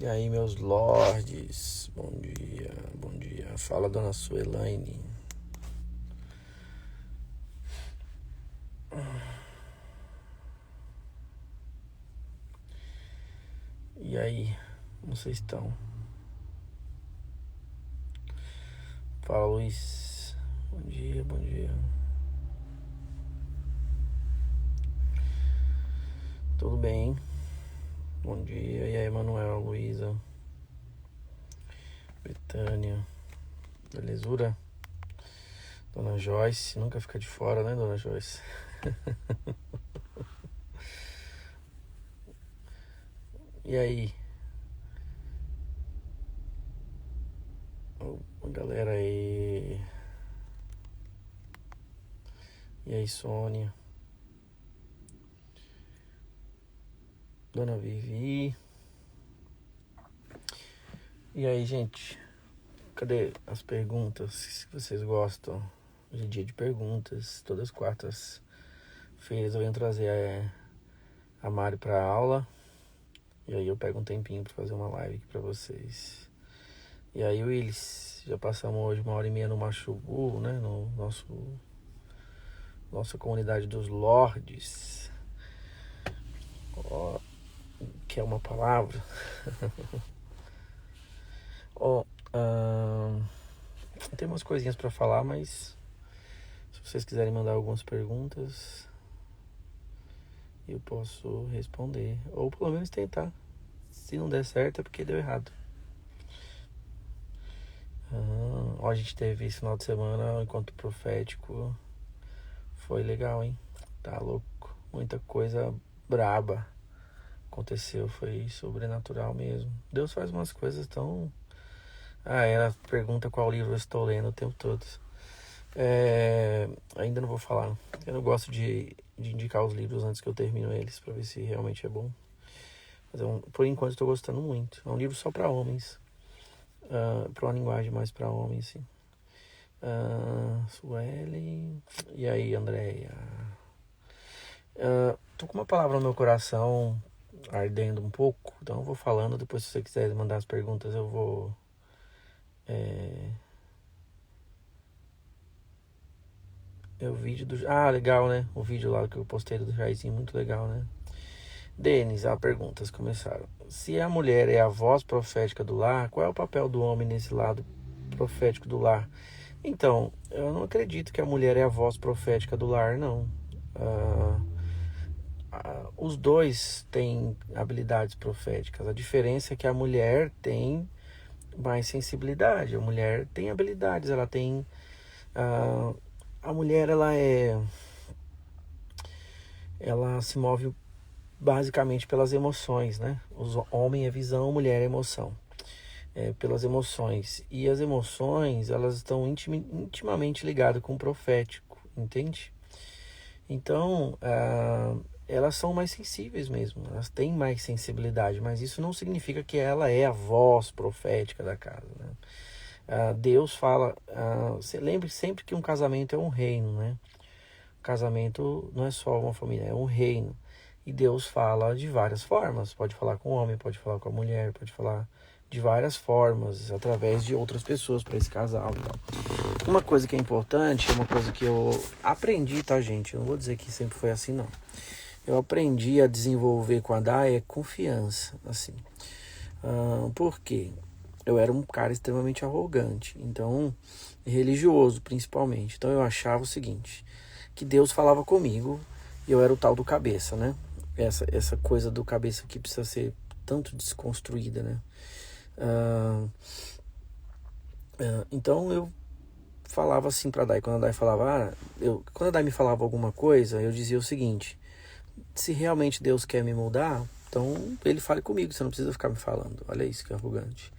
E aí, meus lords, bom dia, bom dia. Fala, dona Suelaine. E aí, como vocês estão? Fala, Luiz. Bom dia, bom dia. Tudo bem? Bom dia. E aí, Manuel, Luísa, Betânia, belezura? Dona Joyce, nunca fica de fora, né, Dona Joyce? E aí? A galera aí. E aí, Sônia? Dona Vivi. E aí, gente? Cadê as perguntas? Se vocês gostam? Hoje é dia de perguntas. Todas as quartas-feiras eu venho trazer a Mari pra aula. E aí eu pego um tempinho pra fazer uma live aqui pra vocês. E aí, Willis, já passamos hoje 1h30 no Machugu, né? No nossa comunidade dos Lords. Ó, que é uma palavra. Ó, tem umas coisinhas pra falar, mas se vocês quiserem mandar algumas perguntas, eu posso responder. Ou pelo menos tentar. Se não der certo é porque deu errado. Ó, a gente teve esse final de semana o encontro profético. Foi legal, hein? Tá louco. Muita coisa braba aconteceu. Foi sobrenatural mesmo. Deus faz umas coisas tão... ela pergunta qual livro eu estou lendo o tempo todo. Ainda não vou falar. Eu não gosto de indicar os livros antes que eu termino eles, pra ver se realmente é bom. Mas por enquanto estou gostando muito. É um livro só para homens. Para uma linguagem mais para homens, sim. Suelen. E aí, Andréia? Tô com uma palavra no meu coração ardendo um pouco, então eu vou falando. Depois, se você quiser mandar as perguntas, eu vou. O vídeo do. Legal, né? O vídeo lá que eu postei do Jairzinho, muito legal, né? Denis, perguntas começaram. Se a mulher é a voz profética do lar, qual é o papel do homem nesse lado profético do lar? Então, eu não acredito que a mulher é a voz profética do lar, não. Os dois têm habilidades proféticas. A diferença é que a mulher tem mais sensibilidade. A mulher tem habilidades, ela tem... a mulher, ela se move basicamente pelas emoções, né? O homem é visão, mulher é emoção. Pelas emoções. E as emoções, elas estão intimamente ligadas com o profético, entende? Então, elas são mais sensíveis mesmo, elas têm mais sensibilidade, mas isso não significa que ela é a voz profética da casa, né? Deus fala, você lembre sempre que um casamento é um reino, né? O casamento não é só uma família, é um reino. E Deus fala de várias formas, pode falar com o homem, pode falar com a mulher, pode falar de várias formas, através de outras pessoas para esse casal e tal. Uma coisa que é importante, uma coisa que eu aprendi, tá, gente? Eu não vou dizer que sempre foi assim, não. Eu aprendi a desenvolver com a Dai confiança, assim. Por quê? Eu era um cara extremamente arrogante, então, religioso principalmente. Então eu achava o seguinte, que Deus falava comigo e eu era o tal do cabeça, né? Essa coisa do cabeça que precisa ser tanto desconstruída, né? Então eu falava assim pra Dai, quando a Dai falava, quando a Dai me falava alguma coisa, eu dizia o seguinte, se realmente Deus quer me mudar, então ele fale comigo, você não precisa ficar me falando. Olha isso que arrogante.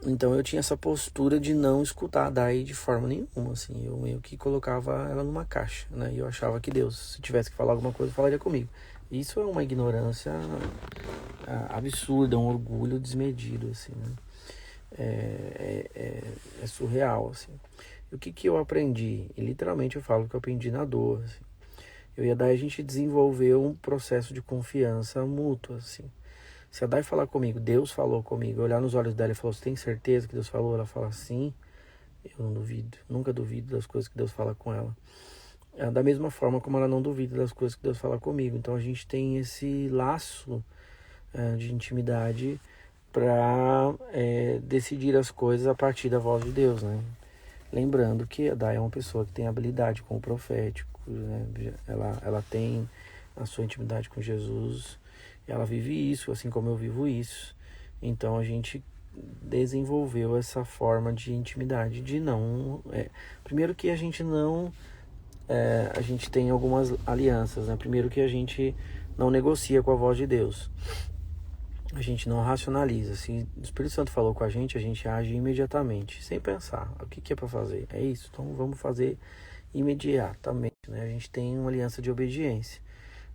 Então eu tinha essa postura de não escutar a Dai de forma nenhuma, assim, eu meio que colocava ela numa caixa, né? E eu achava que Deus, se tivesse que falar alguma coisa, falaria comigo. Isso é uma ignorância absurda, um orgulho desmedido, assim, né? É surreal, assim. E o que eu aprendi? E literalmente eu falo que eu aprendi na dor, assim. Eu e a Dai, a gente desenvolveu um processo de confiança mútua, assim. Se a Dai falar comigo, Deus falou comigo, eu olhar nos olhos dela e falar, você tem certeza que Deus falou? Ela fala sim, eu não duvido, nunca duvido das coisas que Deus fala com ela. Da mesma forma como ela não duvida das coisas que Deus fala comigo. Então a gente tem esse laço de intimidade para decidir as coisas a partir da voz de Deus, né? Lembrando que a Dai é uma pessoa que tem habilidade com o profético, né? Ela tem a sua intimidade com Jesus, ela vive isso, assim como eu vivo isso. Então a gente desenvolveu essa forma de intimidade, de não... primeiro que a gente não... a gente tem algumas alianças, né? Primeiro que a gente não negocia com a voz de Deus. A gente não racionaliza. Se o Espírito Santo falou com a gente age imediatamente, sem pensar. O que é para fazer? É isso, então vamos fazer imediatamente, né? A gente tem uma aliança de obediência.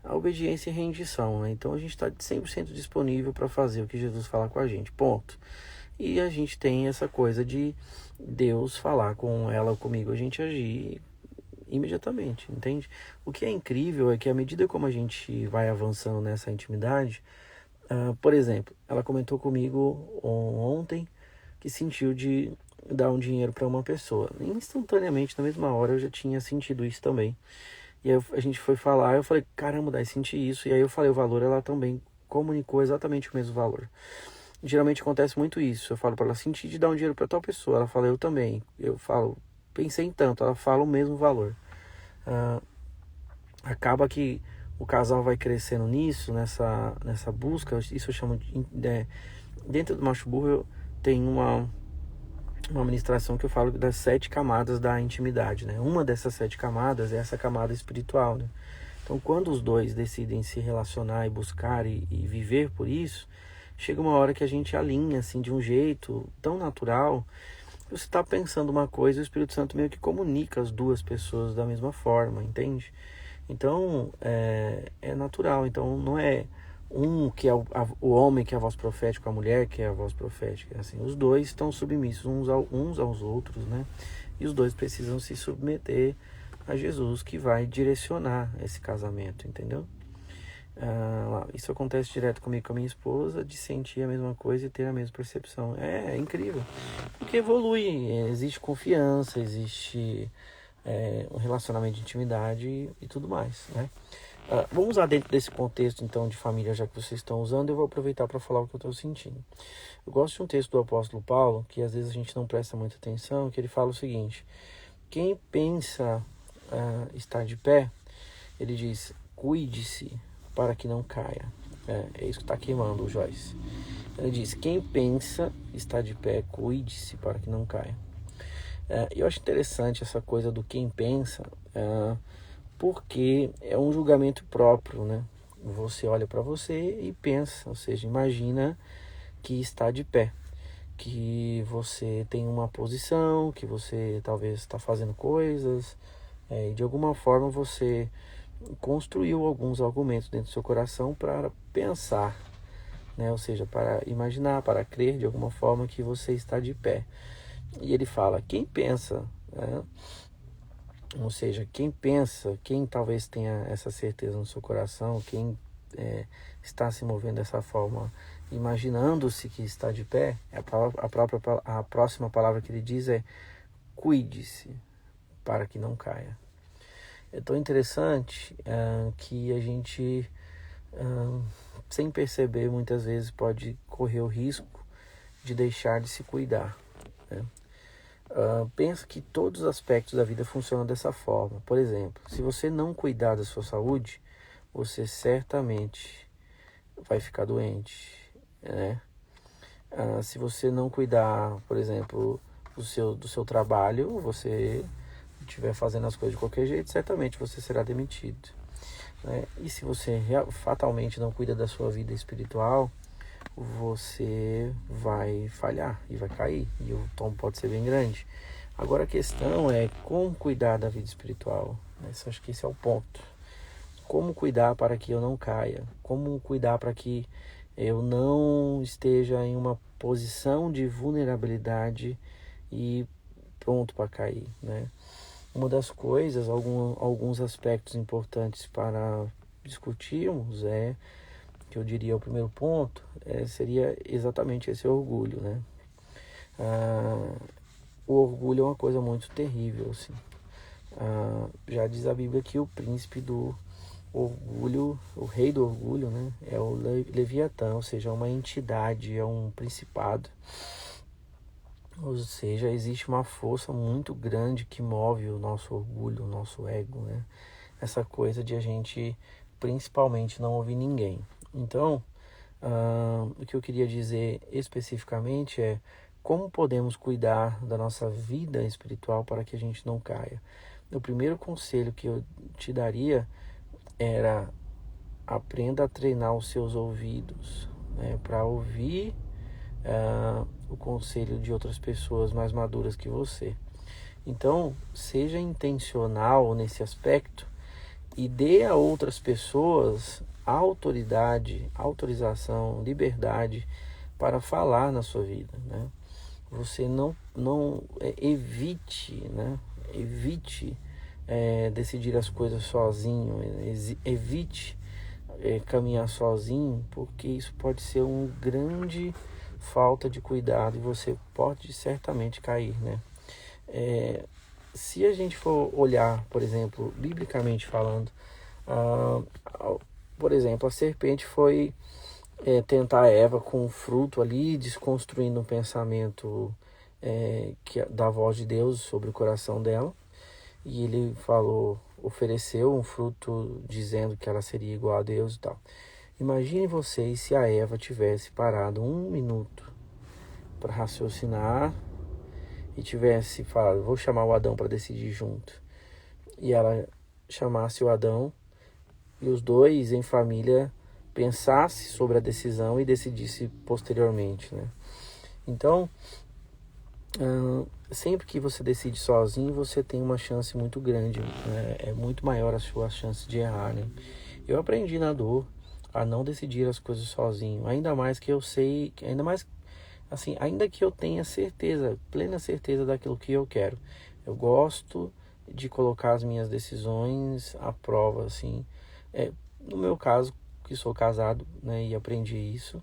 A obediência e rendição, né? Então a gente está 100% disponível para fazer o que Jesus fala com a gente, ponto. E a gente tem essa coisa de Deus falar com ela ou comigo, a gente agir imediatamente, entende? O que é incrível é que à medida como a gente vai avançando nessa intimidade, por exemplo, ela comentou comigo ontem que sentiu de dar um dinheiro para uma pessoa. Instantaneamente, na mesma hora, eu já tinha sentido isso também. E aí a gente foi falar, eu falei, caramba, Dai, senti isso. E aí eu falei o valor, ela também comunicou exatamente o mesmo valor. Geralmente acontece muito isso. Eu falo para ela, senti de dar um dinheiro para tal pessoa. Ela fala, eu também. Eu falo, pensei em tanto. Ela fala o mesmo valor. Acaba que o casal vai crescendo nisso, nessa busca. Isso eu chamo de... dentro do Macho Burro tem uma ministração que eu falo das 7 camadas da intimidade, né? Uma dessas 7 camadas é essa camada espiritual, né? Então, quando os dois decidem se relacionar e buscar e viver por isso, chega uma hora que a gente alinha, assim, de um jeito tão natural. Você está pensando uma coisa e o Espírito Santo meio que comunica as duas pessoas da mesma forma, entende? Então, é natural. Então, não é um que é o homem que é a voz profética, a mulher que é a voz profética. Assim, os dois estão submissos uns aos outros, né? E os dois precisam se submeter a Jesus, que vai direcionar esse casamento, entendeu? Isso acontece direto comigo, com a minha esposa, de sentir a mesma coisa e ter a mesma percepção. É incrível, porque evolui, existe confiança, existe um relacionamento de intimidade e tudo mais, né? Vamos usar dentro desse contexto, então, de família, já que vocês estão usando, eu vou aproveitar para falar o que eu estou sentindo. Eu gosto de um texto do apóstolo Paulo, que às vezes a gente não presta muita atenção, que ele fala o seguinte: quem pensa estar de pé, ele diz, cuide-se para que não caia. É isso que está queimando o Joyce. Ele diz, quem pensa estar de pé, cuide-se para que não caia. Eu acho interessante essa coisa do quem pensa, porque é um julgamento próprio, né? Você olha para você e pensa, ou seja, imagina que está de pé, que você tem uma posição, que você talvez está fazendo coisas, e de alguma forma você construiu alguns argumentos dentro do seu coração para pensar, né? Ou seja, para imaginar, para crer de alguma forma que você está de pé. E ele fala, quem pensa, né? Ou seja, quem pensa, quem talvez tenha essa certeza no seu coração, quem está se movendo dessa forma, imaginando-se que está de pé, a próxima palavra que ele diz é cuide-se para que não caia. É tão interessante que a gente, sem perceber, muitas vezes pode correr o risco de deixar de se cuidar, né? Pensa que todos os aspectos da vida funcionam dessa forma. Por exemplo, se você não cuidar da sua saúde, você certamente vai ficar doente, né? Se você não cuidar, por exemplo, do seu trabalho, você estiver fazendo as coisas de qualquer jeito, certamente você será demitido, né? E se você fatalmente não cuida da sua vida espiritual, você vai falhar e vai cair, e o tombo pode ser bem grande. Agora a questão é como cuidar da vida espiritual, né? Acho que esse é o ponto. Como cuidar para que eu não caia? Como cuidar para que eu não esteja em uma posição de vulnerabilidade e pronto para cair, né? Uma das coisas, alguns aspectos importantes para discutirmos é que eu diria o primeiro ponto, seria exatamente esse orgulho, né? O orgulho é uma coisa muito terrível, assim. Já diz a Bíblia que o príncipe do orgulho, o rei do orgulho, né, é o Leviatã, ou seja, é uma entidade, é um principado. Ou seja, existe uma força muito grande que move o nosso orgulho, o nosso ego, né? Essa coisa de a gente, principalmente, não ouvir ninguém. Então, o que eu queria dizer especificamente é como podemos cuidar da nossa vida espiritual para que a gente não caia. O primeiro conselho que eu te daria era: aprenda a treinar os seus ouvidos, né, para ouvir o conselho de outras pessoas mais maduras que você. Então, seja intencional nesse aspecto e dê a outras pessoas autoridade, autorização, liberdade para falar na sua vida, né? Você não evite, né? Evite decidir as coisas sozinho, evite caminhar sozinho, porque isso pode ser uma grande falta de cuidado e você pode certamente cair, né? Se a gente for olhar, por exemplo, biblicamente falando, por exemplo, a serpente foi tentar Eva com o fruto ali, desconstruindo o pensamento da voz de Deus sobre o coração dela. E ele ofereceu um fruto dizendo que ela seria igual a Deus e tal. Imagine vocês se a Eva tivesse parado 1 minuto para raciocinar e tivesse falado: vou chamar o Adão para decidir junto. E ela chamasse o Adão e os dois em família pensasse sobre a decisão e decidisse posteriormente, né? Então, sempre que você decide sozinho, você tem uma chance muito grande, né? É muito maior a sua chance de errar, né? Eu aprendi na dor a não decidir as coisas sozinho, ainda mais que eu sei, ainda que eu tenha certeza, plena certeza daquilo que eu quero. Eu gosto de colocar as minhas decisões à prova, assim. No meu caso, que sou casado, né, e aprendi isso,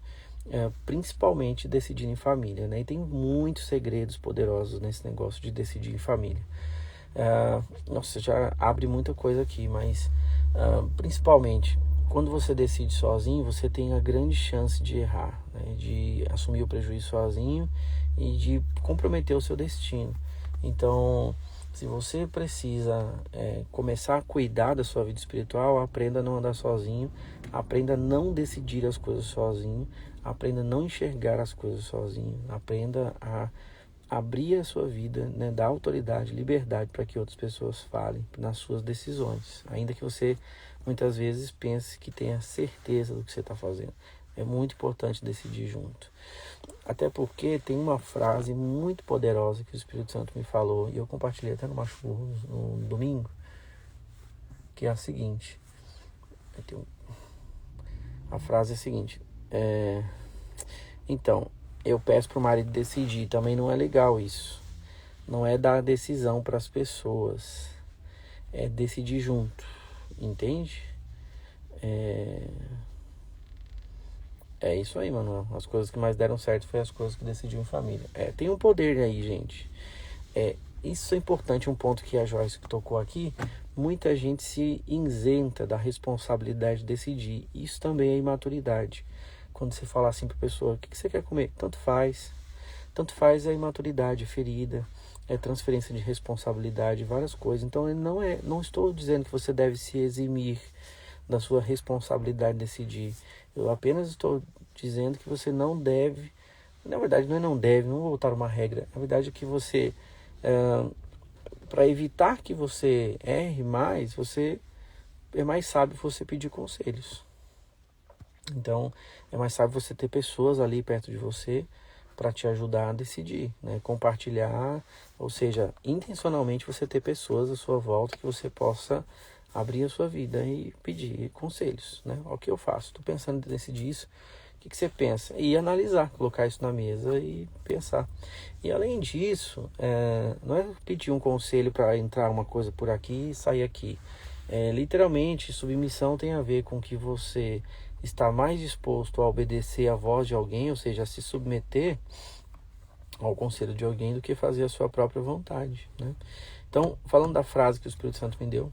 principalmente decidir em família, né? E tem muitos segredos poderosos nesse negócio de decidir em família. Nossa, já abre muita coisa aqui, mas principalmente quando você decide sozinho, você tem a grande chance de errar, né? De assumir o prejuízo sozinho e de comprometer o seu destino. Então, se você precisa começar a cuidar da sua vida espiritual, aprenda a não andar sozinho, aprenda a não decidir as coisas sozinho, aprenda a não enxergar as coisas sozinho, aprenda a abrir a sua vida, né, dar autoridade, liberdade para que outras pessoas falem nas suas decisões, ainda que você muitas vezes pense que tenha certeza do que você está fazendo. É muito importante decidir junto. Até porque tem uma frase muito poderosa que o Espírito Santo me falou, e eu compartilhei até no Machurro no domingo, que é a seguinte. A frase é a seguinte: então, eu peço para o marido decidir. Também não é legal isso. Não é dar decisão para as pessoas. É decidir junto. Entende? É isso aí, Manuel. As coisas que mais deram certo foi as coisas que decidiu em família. Tem um poder aí, gente. Isso é importante, um ponto que a Joyce tocou aqui. Muita gente se isenta da responsabilidade de decidir. Isso também é imaturidade. Quando você fala assim para a pessoa: o que você quer comer? Tanto faz. Tanto faz é imaturidade, ferida, é transferência de responsabilidade, várias coisas. Então, não estou dizendo que você deve se eximir da sua responsabilidade de decidir. Eu apenas estou dizendo que você não deve, na verdade não deve, não vou botar uma regra. Na verdade é que você, para evitar que você erre mais, é mais sábio você pedir conselhos. Então, é mais sábio você ter pessoas ali perto de você para te ajudar a decidir, né? Compartilhar, ou seja, intencionalmente você ter pessoas à sua volta que você possa abrir a sua vida e pedir conselhos, né? O que eu faço? Estou pensando em decidir isso. O que você pensa? E analisar, colocar isso na mesa e pensar. E além disso, não é pedir um conselho para entrar uma coisa por aqui e sair aqui. Literalmente, submissão tem a ver com que você está mais disposto a obedecer à voz de alguém, ou seja, a se submeter ao conselho de alguém do que fazer a sua própria vontade, né? Então, falando da frase que o Espírito Santo me deu,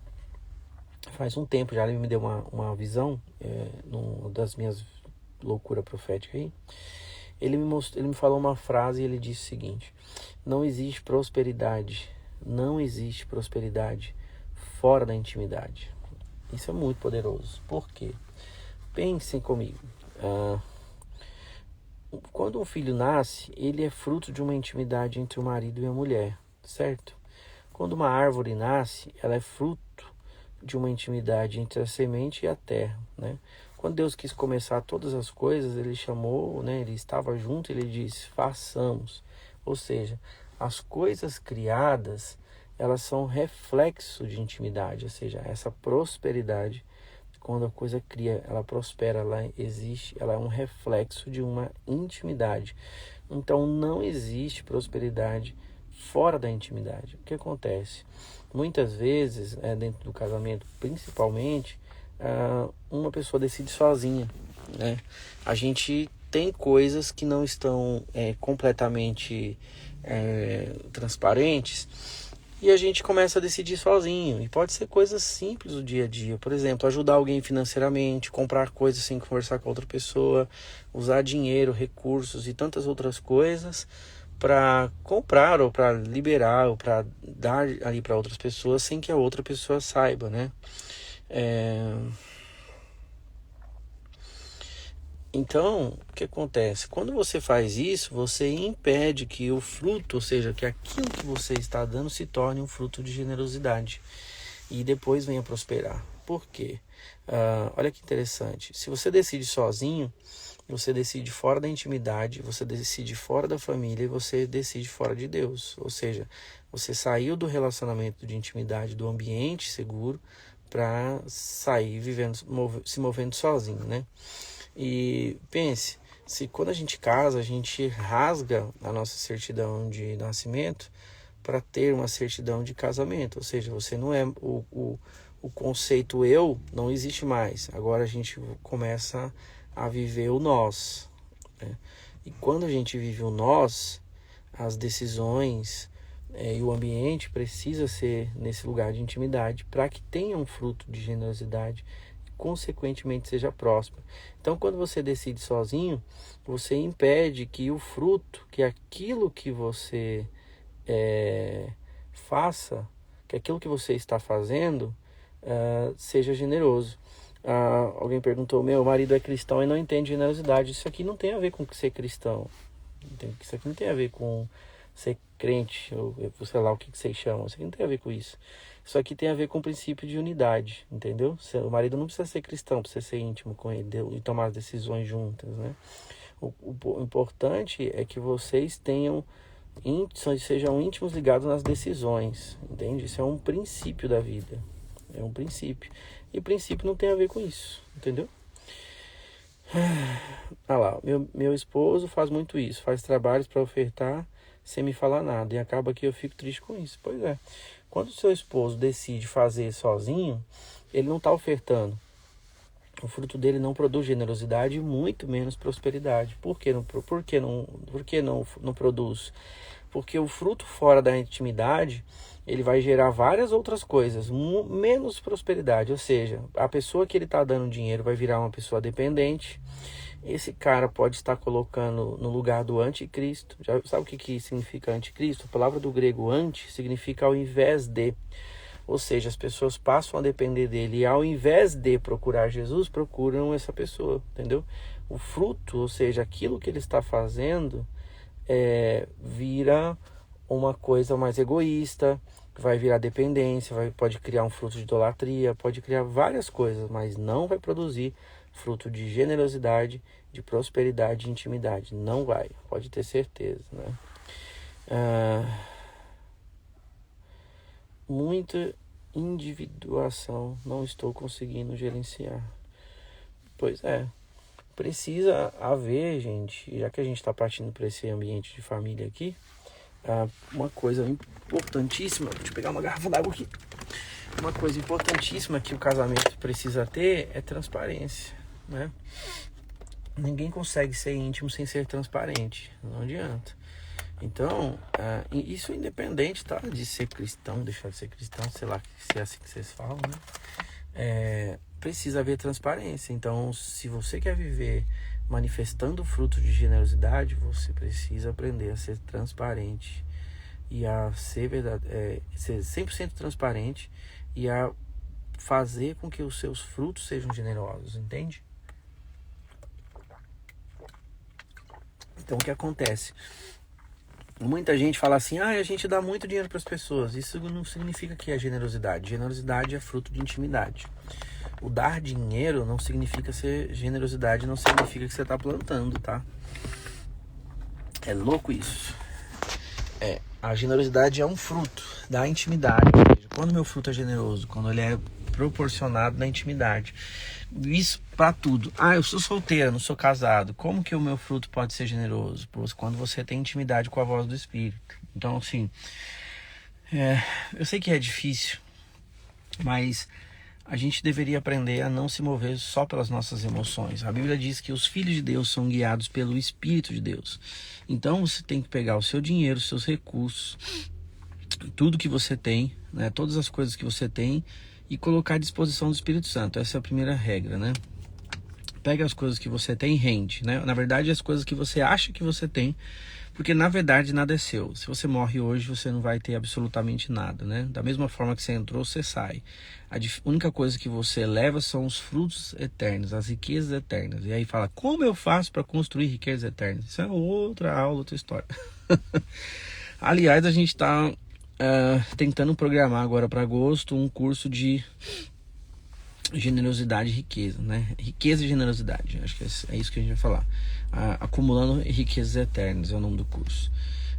faz um tempo já ele me deu uma visão, numa das minhas loucuras proféticas aí. Ele me falou uma frase e ele disse o seguinte: não existe prosperidade fora da intimidade. Isso é muito poderoso. Por quê? Pensem comigo. Quando um filho nasce, ele é fruto de uma intimidade entre o marido e a mulher, certo? Quando uma árvore nasce, ela é fruto de uma intimidade entre a semente e a terra, né? Quando Deus quis começar todas as coisas, ele chamou, né? Ele estava junto, ele disse: façamos. Ou seja, as coisas criadas, elas são reflexo de intimidade, ou seja, essa prosperidade, quando a coisa cria, ela prospera, ela existe, ela é um reflexo de uma intimidade. Então não existe prosperidade fora da intimidade. O que acontece? Muitas vezes, dentro do casamento principalmente, uma pessoa decide sozinha, né? A gente tem coisas que não estão completamente transparentes, e a gente começa a decidir sozinho. E pode ser coisas simples do dia a dia. Por exemplo, ajudar alguém financeiramente, comprar coisas sem conversar com outra pessoa, usar dinheiro, recursos e tantas outras coisas para comprar ou para liberar ou para dar ali para outras pessoas sem que a outra pessoa saiba, né? Então, o que acontece? Quando você faz isso, você impede que o fruto, ou seja, que aquilo que você está dando se torne um fruto de generosidade e depois venha prosperar. Por quê? Olha que interessante. Se você decide sozinho, você decide fora da intimidade, você decide fora da família e você decide fora de Deus. Ou seja, você saiu do relacionamento de intimidade, do ambiente seguro, para sair vivendo, se movendo sozinho, né? E pense, se quando a gente casa, a gente rasga a nossa certidão de nascimento para ter uma certidão de casamento. Ou seja, você não é o conceito eu não existe mais. Agora a gente começa a viver o nós, né? E quando a gente vive o nós, as decisões e o ambiente precisa ser nesse lugar de intimidade para que tenha um fruto de generosidade, consequentemente seja próspero. Então, quando você decide sozinho, você impede que o fruto, que aquilo que você faça, que aquilo que você está fazendo seja generoso. Alguém perguntou: meu marido é cristão e não entende generosidade. Isso aqui não tem a ver com ser cristão. Isso aqui não tem a ver com ser crente, ou sei lá o que vocês chamam. Isso aqui não tem a ver com isso. Isso aqui tem a ver com o princípio de unidade, entendeu? O marido não precisa ser cristão, precisa ser íntimo com ele e tomar as decisões juntas, né? O importante é que vocês sejam íntimos ligados nas decisões, entende? Isso é um princípio da vida, é um princípio. E princípio não tem a ver com isso, entendeu? Lá, meu esposo faz muito isso, faz trabalhos para ofertar sem me falar nada, e acaba que eu fico triste com isso. Pois é, quando o seu esposo decide fazer sozinho, ele não está ofertando. O fruto dele não produz generosidade e muito menos prosperidade. Por que não produz? Porque o fruto fora da intimidade, ele vai gerar várias outras coisas, menos prosperidade. Ou seja, a pessoa que ele está dando dinheiro vai virar uma pessoa dependente. Esse cara pode estar colocando no lugar do anticristo. Já sabe o que significa anticristo? A palavra do grego anti significa ao invés de. Ou seja, as pessoas passam a depender dele e ao invés de procurar Jesus, procuram essa pessoa, entendeu? O fruto, ou seja, aquilo que ele está fazendo, vira uma coisa mais egoísta, vai virar dependência, pode criar um fruto de idolatria, pode criar várias coisas, mas não vai produzir fruto de generosidade, de prosperidade, de intimidade. Não vai, pode ter certeza, né? Muita individuação, não estou conseguindo gerenciar. Pois é, precisa haver, gente, já que a gente está partindo para esse ambiente de família aqui, uma coisa importantíssima, deixa eu pegar uma garrafa d'água aqui. Uma coisa importantíssima que o casamento precisa ter é transparência, né? Ninguém consegue ser íntimo sem ser transparente, não adianta. Então, isso independente, tá, de ser cristão, deixar de ser cristão, sei lá se é assim que vocês falam, né? Precisa haver transparência. Então, se você quer viver manifestando o fruto de generosidade, você precisa aprender a ser transparente e a ser ser 100% transparente e a fazer com que os seus frutos sejam generosos, entende? Então, o que acontece? Muita gente fala assim, a gente dá muito dinheiro para as pessoas. Isso não significa que é generosidade. Generosidade é fruto de intimidade. O dar dinheiro não significa ser generosidade, não significa que você está plantando, tá? É louco isso. A generosidade é um fruto da intimidade. Ou seja, quando meu fruto é generoso, quando ele é proporcionado na intimidade. Isso para tudo. Eu sou solteira, não sou casado. Como que o meu fruto pode ser generoso? Quando você tem intimidade com a voz do Espírito. Então, assim, eu sei que é difícil, mas a gente deveria aprender a não se mover só pelas nossas emoções. A Bíblia diz que os filhos de Deus são guiados pelo Espírito de Deus. Então você tem que pegar o seu dinheiro, os seus recursos, tudo que você tem, né, todas as coisas que você tem e colocar à disposição do Espírito Santo. Essa é a primeira regra, né? Pega as coisas que você tem e rende, né? Na verdade, as coisas que você acha que você tem, porque na verdade nada é seu. Se você morre hoje, você não vai ter absolutamente nada, né? Da mesma forma que você entrou, você sai. A única coisa que você leva são os frutos eternos, as riquezas eternas. E aí fala, como eu faço para construir riquezas eternas? Isso é outra aula, outra história. Aliás, a gente está tentando programar agora para agosto um curso de generosidade e riqueza, né? Riqueza e generosidade, acho que é isso que a gente vai falar. Acumulando riquezas eternas é o nome do curso.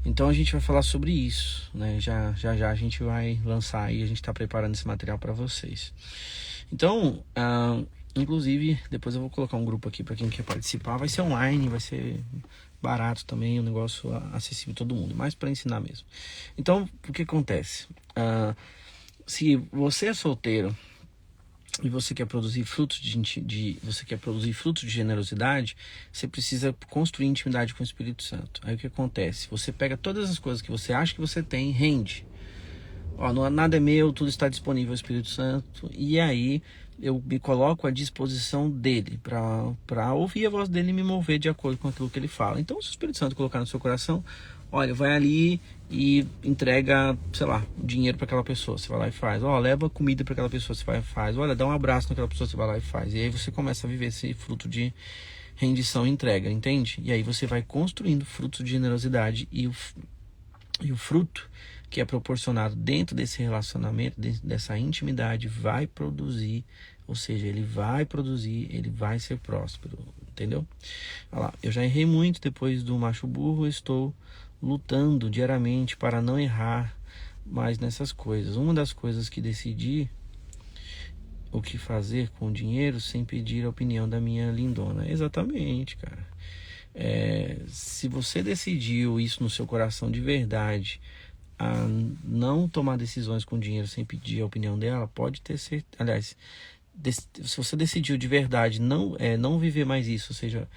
Então a gente vai falar sobre isso, né? Já a gente vai lançar aí, a gente está preparando esse material para vocês. Então, inclusive, depois eu vou colocar um grupo aqui para quem quer participar. Vai ser online, vai ser barato também, um negócio acessível a todo mundo, mas para ensinar mesmo. Então, o que acontece? Se você é solteiro e você quer produzir frutos você quer produzir frutos de generosidade, você precisa construir intimidade com o Espírito Santo. Aí o que acontece? Você pega todas as coisas que você acha que você tem, rende. Nada é meu, tudo está disponível ao Espírito Santo. E aí eu me coloco à disposição dele para ouvir a voz dele e me mover de acordo com aquilo que ele fala. Então, se o Espírito Santo colocar no seu coração, olha, vai ali e entrega, sei lá, dinheiro para aquela pessoa, você vai lá e faz. Leva comida para aquela pessoa, você vai e faz. Olha, dá um abraço naquela pessoa, você vai lá e faz. E aí você começa a viver esse fruto de rendição e entrega, entende? E aí você vai construindo frutos de generosidade e o fruto que é proporcionado dentro desse relacionamento, dentro dessa intimidade, vai produzir, ou seja, ele vai produzir, ele vai ser próspero, entendeu? Olha lá, eu já errei muito depois do macho burro, estou lutando diariamente para não errar mais nessas coisas. Uma das coisas que decidi o que fazer com o dinheiro sem pedir a opinião da minha lindona. Exatamente, cara. Se você decidiu isso no seu coração de verdade, a não tomar decisões com dinheiro sem pedir a opinião dela, pode ter certeza. Aliás, se você decidiu de verdade não viver mais isso, ou seja,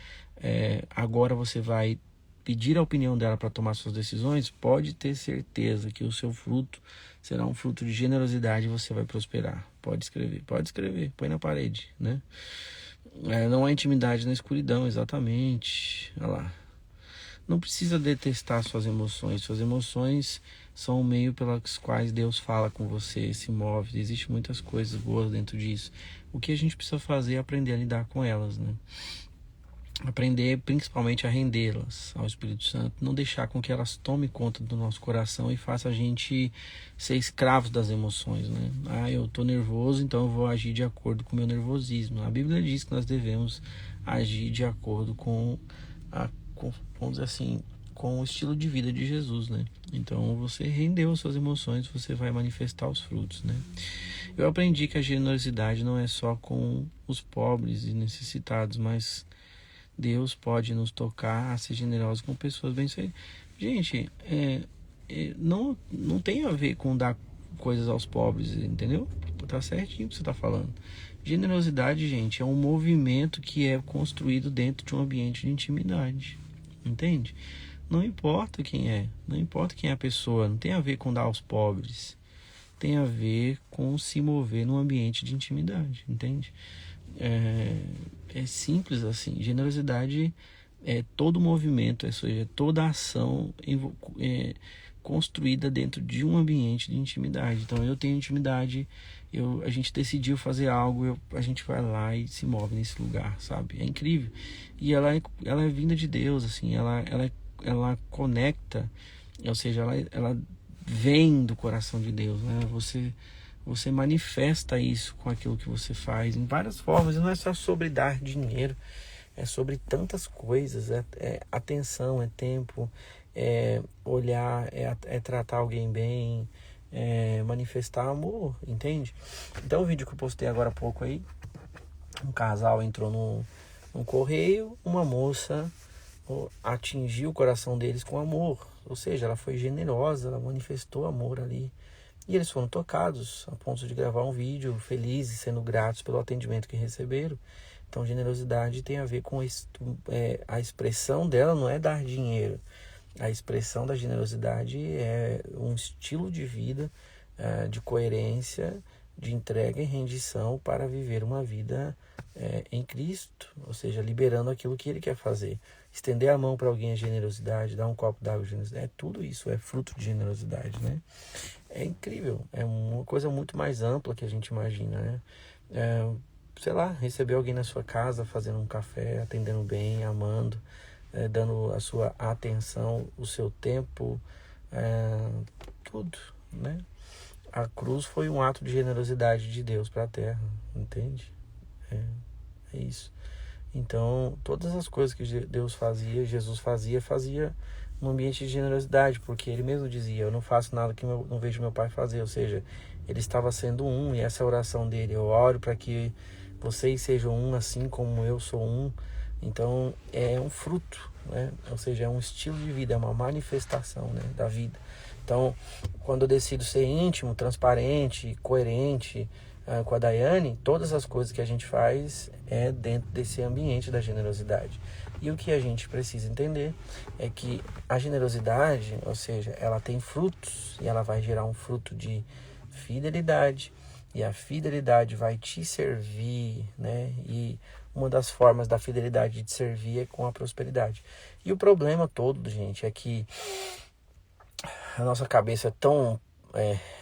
agora você vai pedir a opinião dela para tomar suas decisões, pode ter certeza que o seu fruto será um fruto de generosidade e você vai prosperar. Pode escrever, põe na parede, né? Não há intimidade na escuridão, exatamente. Olha lá. Não precisa detestar suas emoções são o meio pelos quais Deus fala com você, se move. Existem muitas coisas boas dentro disso. O que a gente precisa fazer é aprender a lidar com elas, né? Aprender principalmente a rendê-las ao Espírito Santo, não deixar com que elas tomem conta do nosso coração e faça a gente ser escravos das emoções, né? Eu tô nervoso, então eu vou agir de acordo com o meu nervosismo. A Bíblia diz que nós devemos agir de acordo com vamos dizer assim, com o estilo de vida de Jesus, né? Então você rendeu as suas emoções, você vai manifestar os frutos, né? Eu aprendi que a generosidade não é só com os pobres e necessitados, mas Deus pode nos tocar a ser generosos com pessoas bem-sucedidas. Gente, não tem a ver com dar coisas aos pobres, entendeu? Tá certinho o que você tá falando. Generosidade, gente, é um movimento que é construído dentro de um ambiente de intimidade, entende? Não importa quem é, não importa quem é a pessoa, não tem a ver com dar aos pobres, tem a ver com se mover num ambiente de intimidade, entende? É simples assim. Generosidade é todo movimento, ou seja, toda ação construída dentro de um ambiente de intimidade. Então eu tenho intimidade, a gente decidiu fazer algo, a gente vai lá e se move nesse lugar, sabe? É incrível. E ela é vinda de Deus, assim, ela conecta, ou seja, ela vem do coração de Deus, né? Você manifesta isso com aquilo que você faz em várias formas, e não é só sobre dar dinheiro, é sobre tantas coisas, é atenção, é tempo, é olhar, é tratar alguém bem, é manifestar amor, entende? Então o vídeo que eu postei agora há pouco aí, um casal entrou num correio, uma moça atingiu o coração deles com amor, ou seja, ela foi generosa, ela manifestou amor ali. E eles foram tocados a ponto de gravar um vídeo felizes, sendo gratos pelo atendimento que receberam. Então, generosidade tem a ver com a expressão dela não é dar dinheiro. A expressão da generosidade é um estilo de vida, de coerência, de entrega e rendição para viver uma vida em Cristo. Ou seja, liberando aquilo que Ele quer fazer. Estender a mão para alguém é generosidade, dar um copo d'água é generosidade. Tudo isso é fruto de generosidade, né? É incrível, é uma coisa muito mais ampla que a gente imagina, né? Sei lá, receber alguém na sua casa, fazendo um café, atendendo bem, amando, dando a sua atenção, o seu tempo, tudo, né? A cruz foi um ato de generosidade de Deus para a terra, entende? É isso. Então, todas as coisas que Deus fazia, Jesus fazia num ambiente de generosidade, porque ele mesmo dizia, eu não faço nada que não vejo meu pai fazer, ou seja, ele estava sendo um, e essa é a oração dele, eu oro para que vocês sejam um assim como eu sou um. Então é um fruto, né? Ou seja, é um estilo de vida, é uma manifestação, né, da vida. Então, quando eu decido ser íntimo, transparente, coerente com a Daiane, todas as coisas que a gente faz é dentro desse ambiente da generosidade. E o que a gente precisa entender é que a generosidade, ou seja, ela tem frutos e ela vai gerar um fruto de fidelidade, e a fidelidade vai te servir, né? E uma das formas da fidelidade de servir é com a prosperidade. E o problema todo, gente, é que a nossa cabeça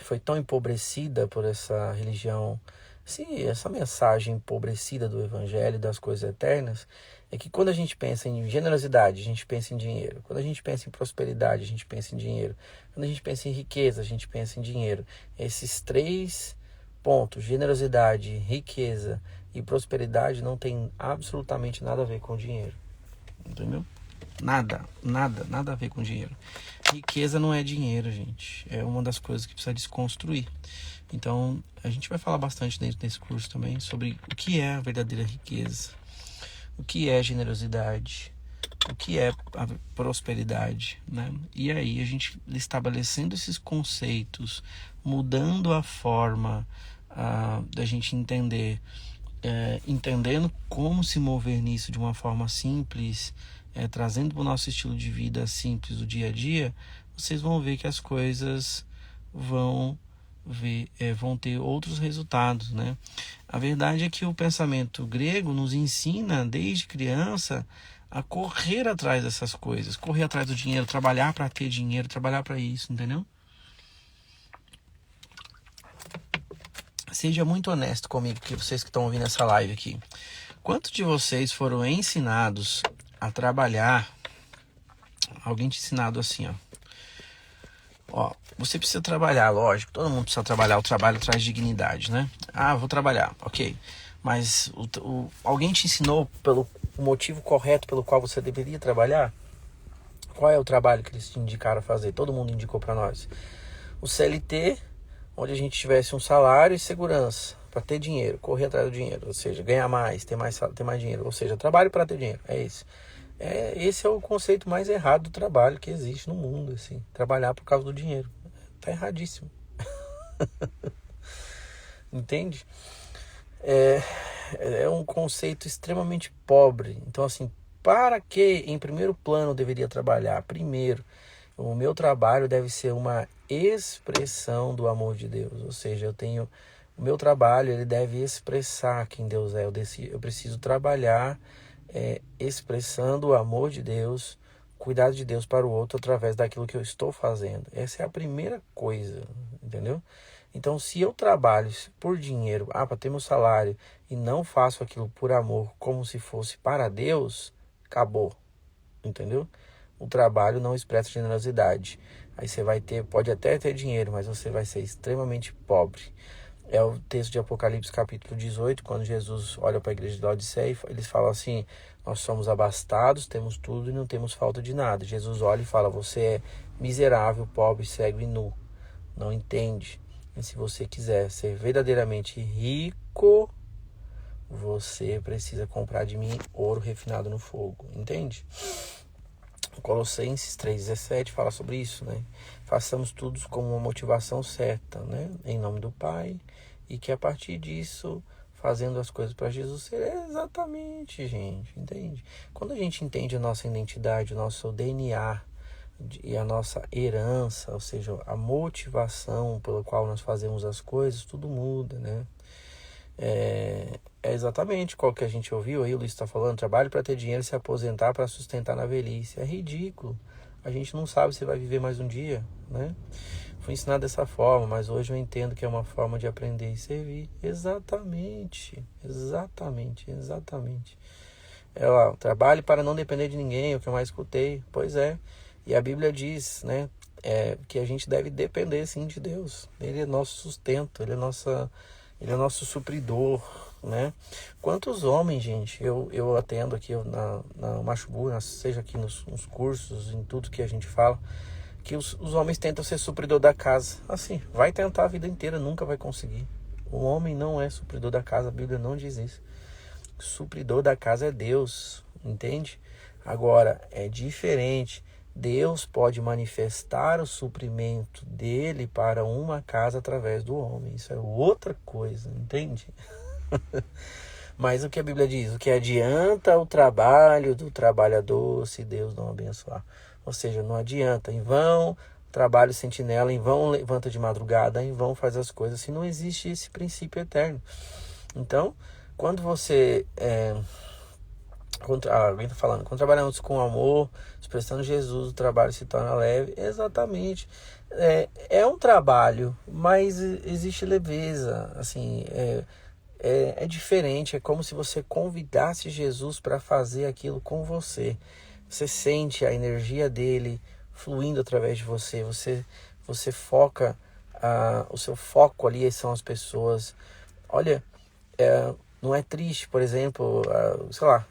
foi tão empobrecida por essa religião, essa mensagem empobrecida do evangelho, das coisas eternas, é que quando a gente pensa em generosidade, a gente pensa em dinheiro. Quando a gente pensa em prosperidade, a gente pensa em dinheiro. Quando a gente pensa em riqueza, a gente pensa em dinheiro. Esses três pontos, generosidade, riqueza e prosperidade, não tem absolutamente nada a ver com dinheiro. Entendeu? Nada a ver com dinheiro. Riqueza não é dinheiro, gente. É uma das coisas que precisa desconstruir. Então, a gente vai falar bastante dentro desse curso também sobre o que é a verdadeira riqueza, o que é generosidade, o que é a prosperidade, né? E aí, a gente estabelecendo esses conceitos, mudando a forma da gente entender, entendendo como se mover nisso de uma forma simples, trazendo para o nosso estilo de vida simples do dia a dia, vocês vão ver que as coisas vão ter outros resultados, né? A verdade é que o pensamento grego nos ensina desde criança a correr atrás dessas coisas, correr atrás do dinheiro, trabalhar para ter dinheiro, trabalhar para isso, entendeu? Seja muito honesto comigo, que vocês que estão ouvindo essa live aqui. Quantos de vocês foram ensinados a trabalhar? Alguém te ensinado assim, ó, você precisa trabalhar, lógico, todo mundo precisa trabalhar, o trabalho traz dignidade, né? Vou trabalhar, ok, mas alguém te ensinou pelo motivo correto pelo qual você deveria trabalhar? Qual é o trabalho que eles te indicaram a fazer? Todo mundo indicou para nós o CLT, onde a gente tivesse um salário e segurança para ter dinheiro, correr atrás do dinheiro, ou seja, ganhar mais, ter mais dinheiro, ou seja, trabalho para ter dinheiro, é isso. Esse é o conceito mais errado do trabalho que existe no mundo, assim, trabalhar por causa do dinheiro. Tá erradíssimo. Entende? É, é um conceito extremamente pobre. Então, assim, para que em primeiro plano eu deveria trabalhar? Primeiro, o meu trabalho deve ser uma expressão do amor de Deus. Ou seja, o meu trabalho, ele deve expressar quem Deus é. Eu preciso trabalhar expressando o amor de Deus, cuidado de Deus para o outro através daquilo que eu estou fazendo. Essa é a primeira coisa, entendeu? Então, se eu trabalho por dinheiro, para ter meu salário, e não faço aquilo por amor, como se fosse para Deus, acabou, entendeu? O trabalho não expressa generosidade. Aí você vai ter, pode até ter dinheiro, mas você vai ser extremamente pobre. É o texto de Apocalipse capítulo 18, quando Jesus olha para a igreja de Laodiceia, eles falam assim: nós somos abastados, temos tudo e não temos falta de nada. Jesus olha e fala: você é miserável, pobre, cego e nu, não entende. E se você quiser ser verdadeiramente rico, você precisa comprar de mim ouro refinado no fogo, entende? Colossenses 3,17 fala sobre isso, né? Façamos tudo com uma motivação certa, né? Em nome do Pai, e que a partir disso, fazendo as coisas para Jesus, é exatamente, gente, entende? Quando a gente entende a nossa identidade, o nosso DNA e a nossa herança, ou seja, a motivação pela qual nós fazemos as coisas, tudo muda, né? É exatamente qual que a gente ouviu aí, o Luiz está falando: trabalho para ter dinheiro e se aposentar para sustentar na velhice. É ridículo. A gente não sabe se vai viver mais um dia, né? Fui ensinado dessa forma, mas hoje eu entendo que é uma forma de aprender e servir. Exatamente, exatamente, exatamente. Trabalhe para não depender de ninguém, é o que eu mais escutei. Pois é. E a Bíblia diz, né, que a gente deve depender sim de Deus. Ele é nosso sustento, ele é nosso supridor, né? Quantos homens, gente, eu atendo aqui na Machubu, seja aqui nos cursos, em tudo que a gente fala, que os homens tentam ser supridor da casa. Assim, vai tentar a vida inteira, nunca vai conseguir. O homem não é supridor da casa, a Bíblia não diz isso. O supridor da casa é Deus, entende? Agora, é diferente. Deus pode manifestar o suprimento dele para uma casa através do homem. Isso é outra coisa, entende? Mas o que a Bíblia diz? O que adianta o trabalho do trabalhador se Deus não abençoar? Ou seja, não adianta. Em vão trabalho sentinela, em vão levanta de madrugada, em vão faz as coisas, se não existe esse princípio eterno. Então, quando você... alguém está falando, quando trabalhamos com amor, expressando Jesus, o trabalho se torna leve. Exatamente. É um trabalho, mas existe leveza. Assim, é diferente. É como se você convidasse Jesus para fazer aquilo com você. Você sente a energia dele fluindo através de você. Você foca, o seu foco ali são as pessoas. Olha, não é triste, por exemplo, sei lá,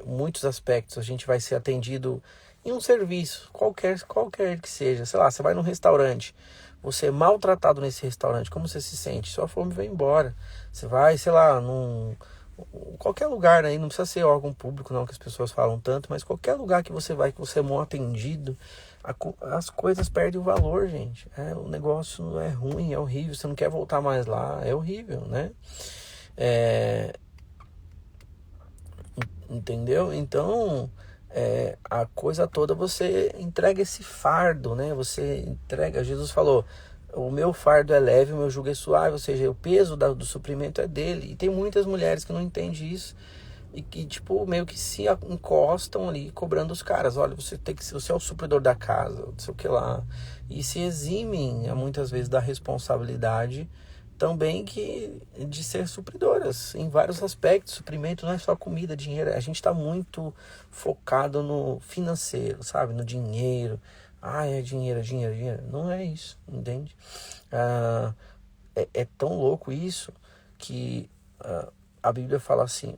muitos aspectos. A gente vai ser atendido em um serviço, qualquer que seja. Sei lá, você vai num restaurante, você é maltratado nesse restaurante, como você se sente? Sua fome vai embora. Você vai, sei lá, qualquer lugar aí, não precisa ser órgão público não, que as pessoas falam tanto, mas qualquer lugar que você vai, que você é mal atendido, as coisas perdem o valor, gente. O negócio é ruim, é horrível, você não quer voltar mais lá, é horrível, né? Entendeu? Então, a coisa toda você entrega esse fardo, né? Você entrega, Jesus falou: o meu fardo é leve, o meu jugo é suave, ou seja, o peso do suprimento é dele. E tem muitas mulheres que não entendem isso e que, tipo, meio que se encostam ali cobrando os caras: olha, você é o supridor da casa, não sei o que lá. E se eximem, muitas vezes, da responsabilidade também de ser supridoras em vários aspectos. Suprimento não é só comida, dinheiro. A gente está muito focado no financeiro, sabe? No dinheiro. É dinheiro, dinheiro, dinheiro. Não é isso, entende? É tão louco isso que a Bíblia fala assim,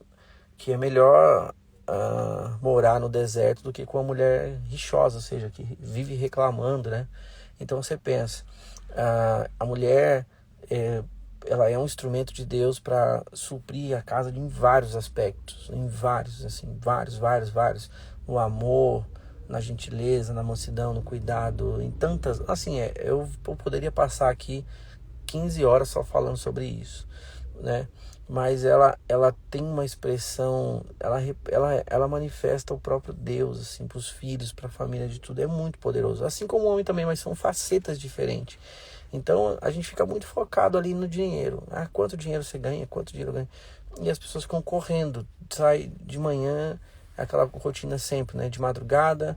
que é melhor morar no deserto do que com uma mulher rixosa, ou seja, que vive reclamando, né? Então você pensa, a mulher... ela é um instrumento de Deus para suprir a casa em vários aspectos, em vários, assim, vários, no amor, na gentileza, na mansidão, no cuidado, em tantas, assim, eu poderia passar aqui 15 horas só falando sobre isso, né? Mas ela tem uma expressão, ela manifesta o próprio Deus, assim, para os filhos, para a família, de tudo. É muito poderoso. Assim como o homem também, mas são facetas diferentes. Então, a gente fica muito focado ali no dinheiro. Ah, quanto dinheiro você ganha, quanto dinheiro ganha. E as pessoas ficam correndo. Sai de manhã, aquela rotina sempre, né? De madrugada,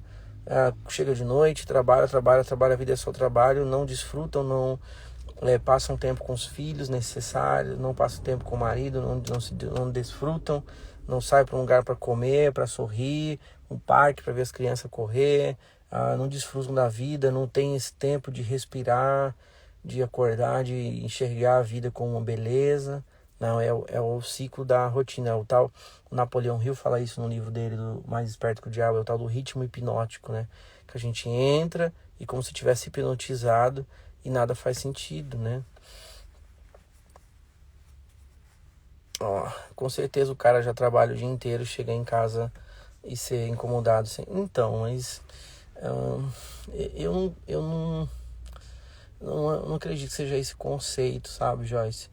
chega de noite, trabalha, a vida é só trabalho, não desfrutam, não passam tempo com os filhos necessários, não passam tempo com o marido, não desfrutam, não saem para um lugar para comer, para sorrir, um parque para ver as crianças correr, não desfrutam da vida, não tem esse tempo de respirar, de acordar, de enxergar a vida como uma beleza. Não, é o ciclo da rotina. O Napoleão Hill fala isso no livro dele, do Mais Esperto que o Diabo, é o tal do ritmo hipnótico, né? Que a gente entra e como se tivesse hipnotizado e nada faz sentido, né? Com certeza o cara já trabalha o dia inteiro, chega em casa e ser incomodado. Então, mas eu não acredito que seja esse conceito, sabe, Joyce?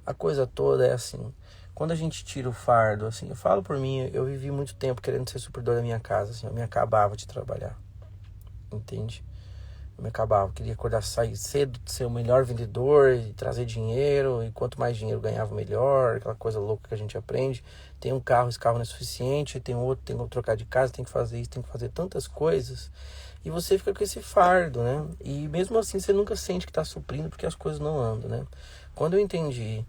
A coisa toda é assim, quando a gente tira o fardo, assim, eu falo por mim, eu vivi muito tempo querendo ser supridor da minha casa, assim, eu me acabava de trabalhar, entende? Eu me acabava, queria acordar, sair cedo, ser o melhor vendedor e trazer dinheiro, e quanto mais dinheiro ganhava, melhor, aquela coisa louca que a gente aprende. Tem um carro, esse carro não é suficiente, tem outro, tem que trocar de casa, tem que fazer isso, tem que fazer tantas coisas, e você fica com esse fardo, né? E mesmo assim você nunca sente que está suprindo, porque as coisas não andam, né? Quando eu entendi